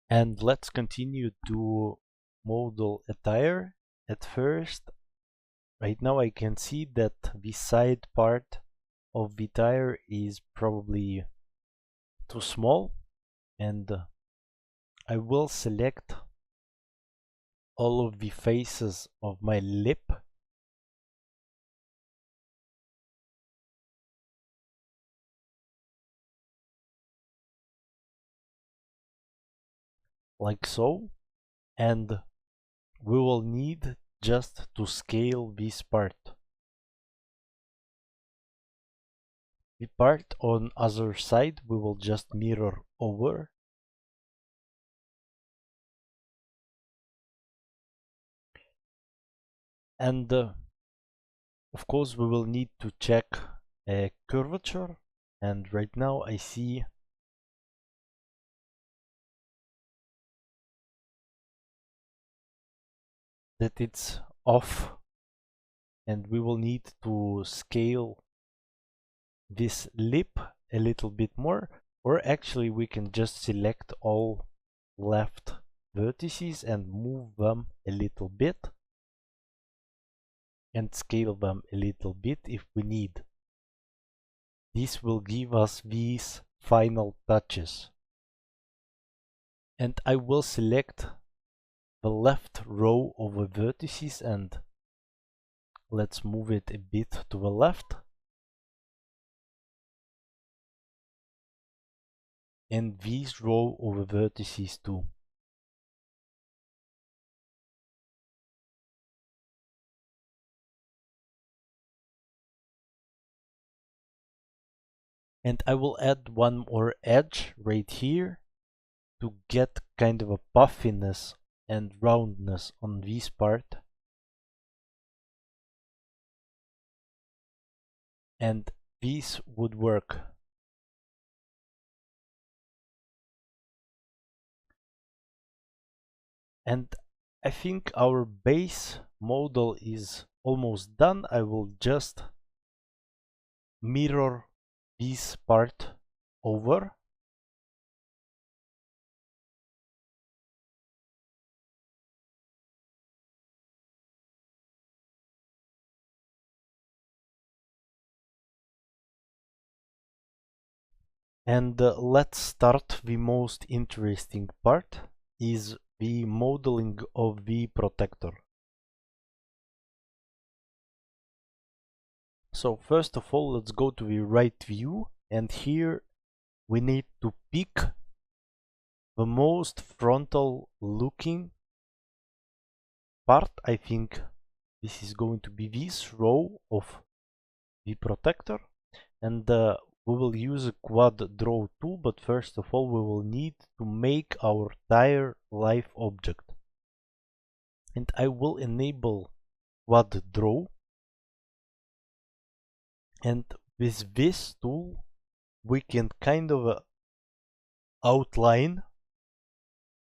And let's continue to model a tire. At first, right now I can see that the side part of the tire is probably too small, and I will select all of the faces of my lip like so, and we will need just to scale this part. The part on other side we will just mirror over. And of course we will need to check a curvature, and right now I see that it's off, and we will need to scale this lip a little bit more, or actually we can just select all left vertices and move them a little bit and scale them a little bit if we need. This will give us these final touches. And I will select the left row of the vertices, and let's move it a bit to the left. And this row of the vertices too. And I will add one more edge right here to get kind of a puffiness and roundness on this part. And this would work. And I think our base model is almost done. I will just mirror this part over. And let's start the most interesting part, is the modeling of the protector. So first of all, let's go to the right view, and here we need to pick the most frontal looking part. I think this is going to be this row of the protector, and we will use a quad draw tool, but first of all we will need to make our tire live object. And I will enable quad draw, and with this tool we can kind of outline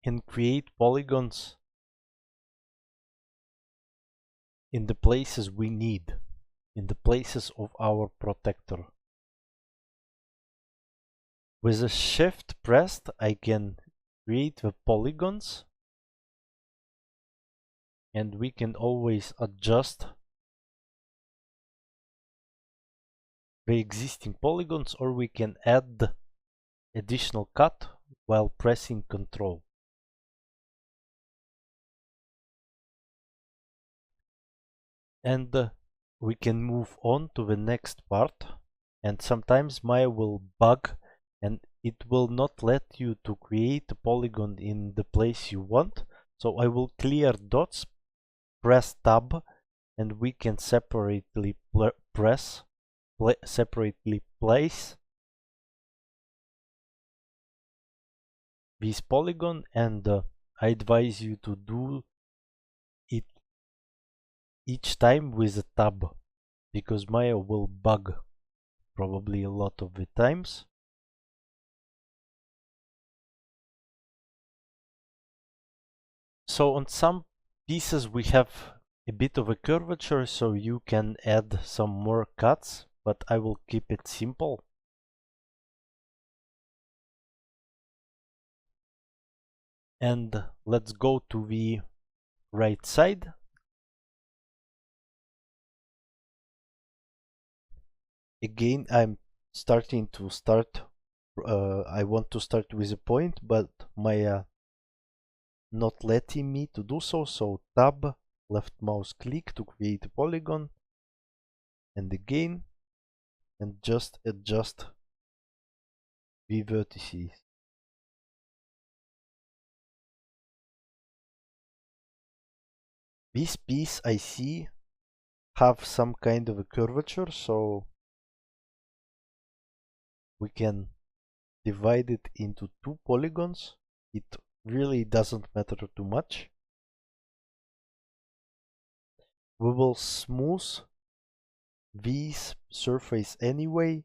and create polygons in the places we need, in the places of our protector. With a shift pressed, I can create the polygons, and we can always adjust the existing polygons, or we can add additional cut while pressing Ctrl. And we can move on to the next part, and sometimes Maya will bug and it will not let you to create a polygon in the place you want. So I will clear dots, press tab, and we can separately place this polygon, and I advise you to do it each time with a tab, because Maya will bug probably a lot of the times. So on some pieces we have a bit of a curvature, so you can add some more cuts, but I will keep it simple. And let's go to the right side. Again, I'm starting to start. I want to start with a point, but my not letting me to do so. So tab, left mouse click to create a polygon, and again, and just adjust the vertices. This piece I see have some kind of a curvature, so we can divide it into two polygons. It really doesn't matter too much. We will smooth this surface anyway,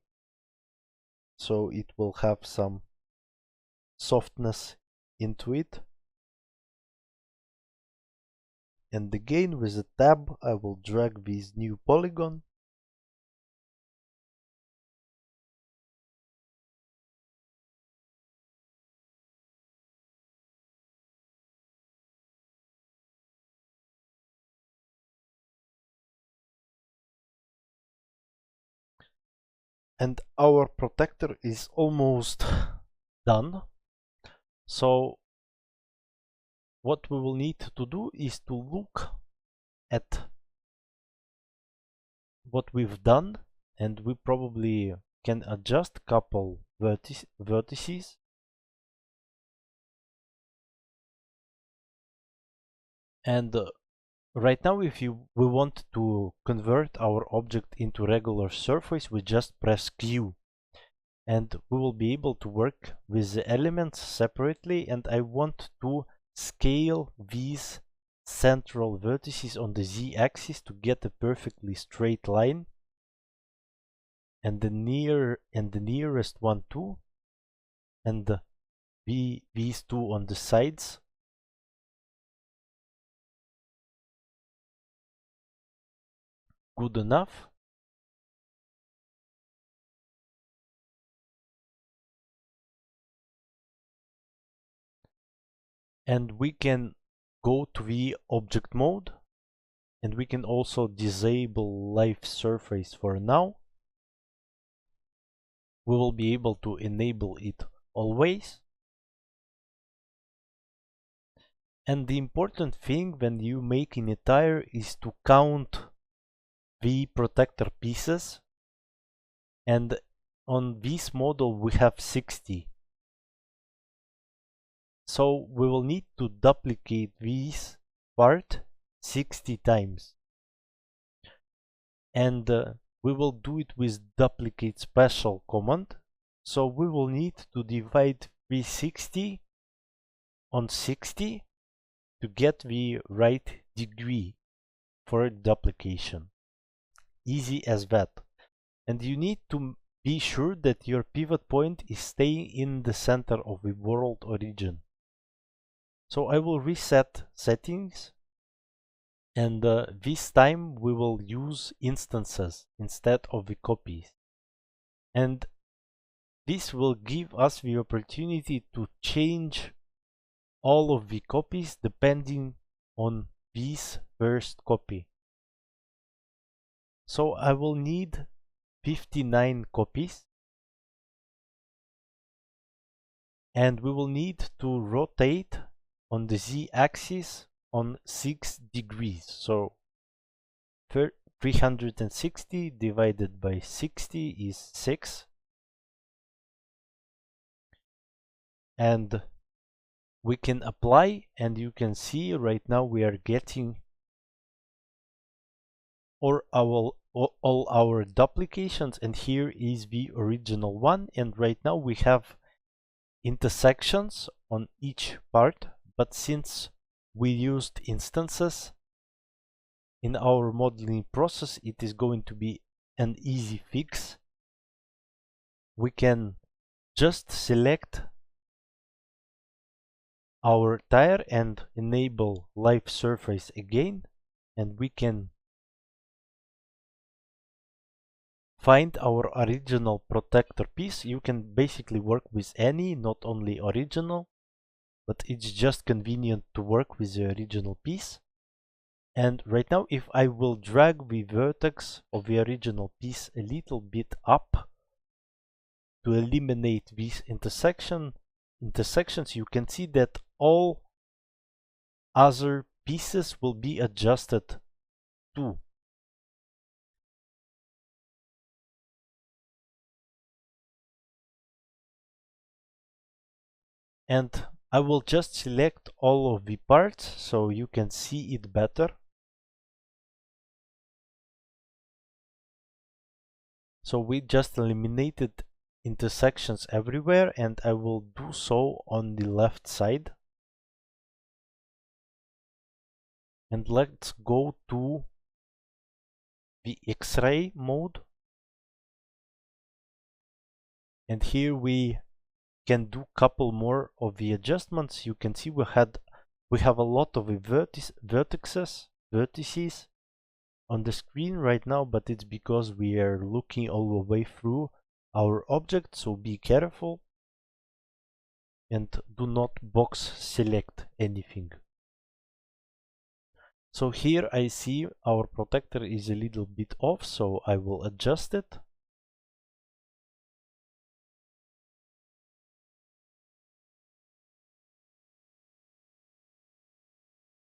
so it will have some softness into it. And again, with a tab, I will drag this new polygon. And our protector is almost done. So what we will need to do is to look at what we've done, and we probably can adjust couple vertices. And right now, if we want to convert our object into regular surface, we just press Q. And we will be able to work with the elements separately, and I want to scale these central vertices on the z-axis to get a perfectly straight line, and the nearest one too, and these two on the sides. Good enough. And we can go to the object mode, and we can also disable live surface for now. We will be able to enable it always. And the important thing when you making a tire is to count the protector pieces, and on this model we have 60. So we will need to duplicate this part 60 times, and we will do it with duplicate special command. So we will need to divide 360 on 60 to get the right degree for duplication. Easy as that. And you need to be sure that your pivot point is staying in the center of the world origin. So I will reset settings, and this time we will use instances instead of the copies. And this will give us the opportunity to change all of the copies depending on this first copy. So I will need 59 copies, and we will need to rotate on the z-axis on 6 degrees. So 360 divided by 60 is 6. And we can apply, and you can see right now we are getting all our duplications, and here is the original one. And right now we have intersections on each part, but since we used instances in our modeling process, it is going to be an easy fix. We can just select our tire and enable live surface again, and we can find our original protector piece. You can basically work with any, not only original. but it's just convenient to work with the original piece. And right now, if I will drag the vertex of the original piece a little bit up to eliminate these intersections, you can see that all other pieces will be adjusted too. And I will just select all of the parts so you can see it better. So we just eliminated intersections everywhere, and I will do so on the left side. And let's go to the X-ray mode. And here we can do couple more of the adjustments. You can see we have a lot of vertices on the screen right now, but it's because we are looking all the way through our object, so be careful and do not box select anything. So here I see our protector is a little bit off, so I will adjust it.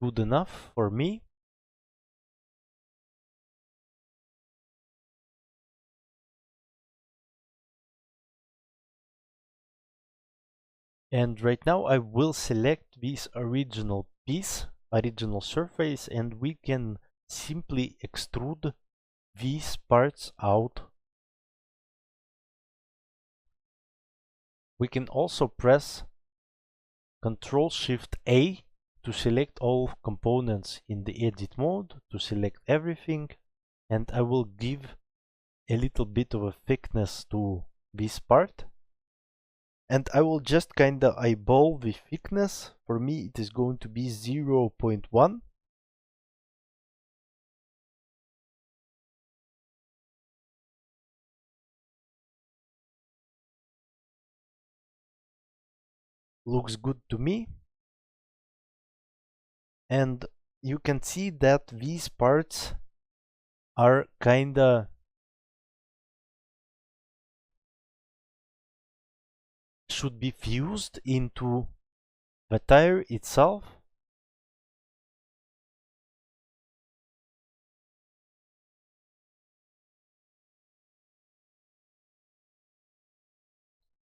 Good enough for me. And right now I will select this original piece, original surface, and we can simply extrude these parts out. We can also press Ctrl-Shift-A to select all components in the edit mode, to select everything, and I will give a little bit of a thickness to this part. And I will just kinda eyeball the thickness. For me it is going to be 0.1. Looks good to me. And you can see that these parts are kinda should be fused into the tire itself.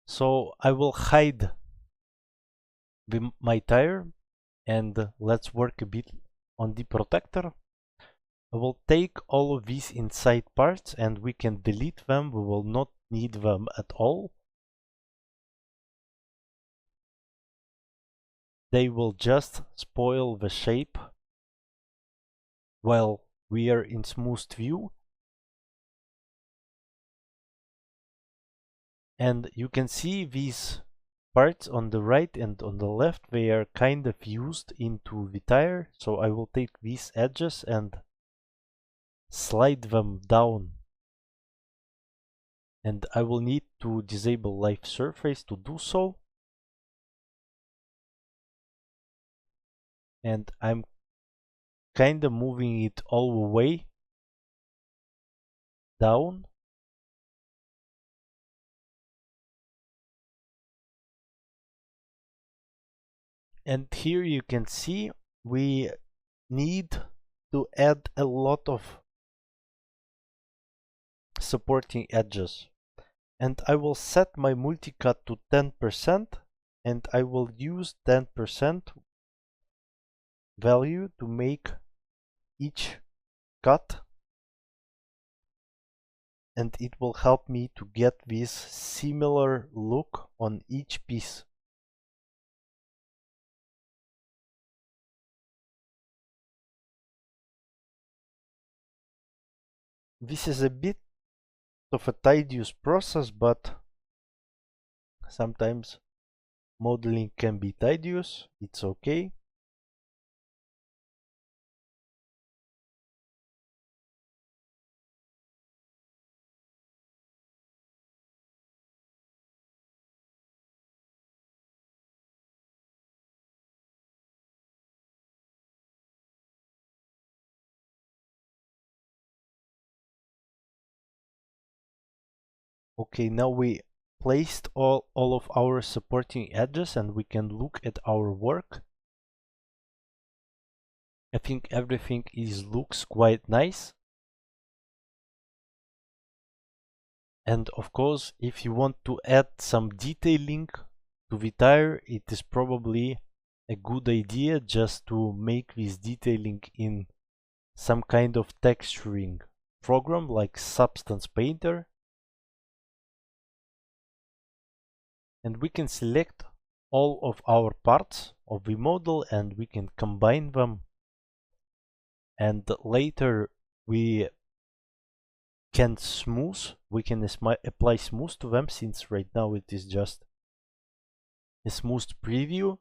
So I will hide my tire and let's work a bit on the protector. I will take all of these inside parts and we can delete them. We will not need them at all. They will just spoil the shape while we are in smooth view. And you can see these parts on the right and on the left, they are kind of fused into the tire. So I will take these edges and slide them down. And I will need to disable live surface to do so. And I'm kind of moving it all the way down. And here you can see we need to add a lot of supporting edges. And I will set my multicut to 10% and I will use 10% value to make each cut, and it will help me to get this similar look on each piece. This is a bit of a tedious process, but sometimes modeling can be tedious. It's okay. Okay, now we placed all of our supporting edges and we can look at our work. I think everything looks quite nice. And of course, if you want to add some detailing to the tire, it is probably a good idea just to make this detailing in some kind of texturing program like Substance Painter. And we can select all of our parts of the model and we can combine them. And later we can apply smooth to them, since right now it is just a smooth preview,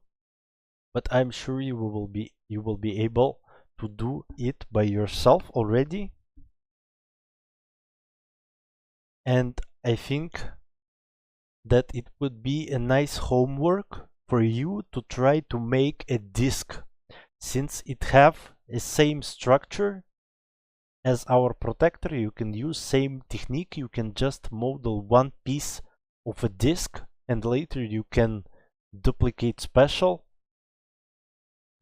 but I'm sure you will be able to do it by yourself already. And I think that it would be a nice homework for you to try to make a disc, since it have a same structure as our protector. You can use same technique. You can just model one piece of a disc and later you can duplicate special,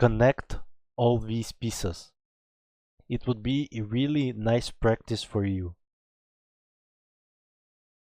connect all these pieces. It would be a really nice practice for you.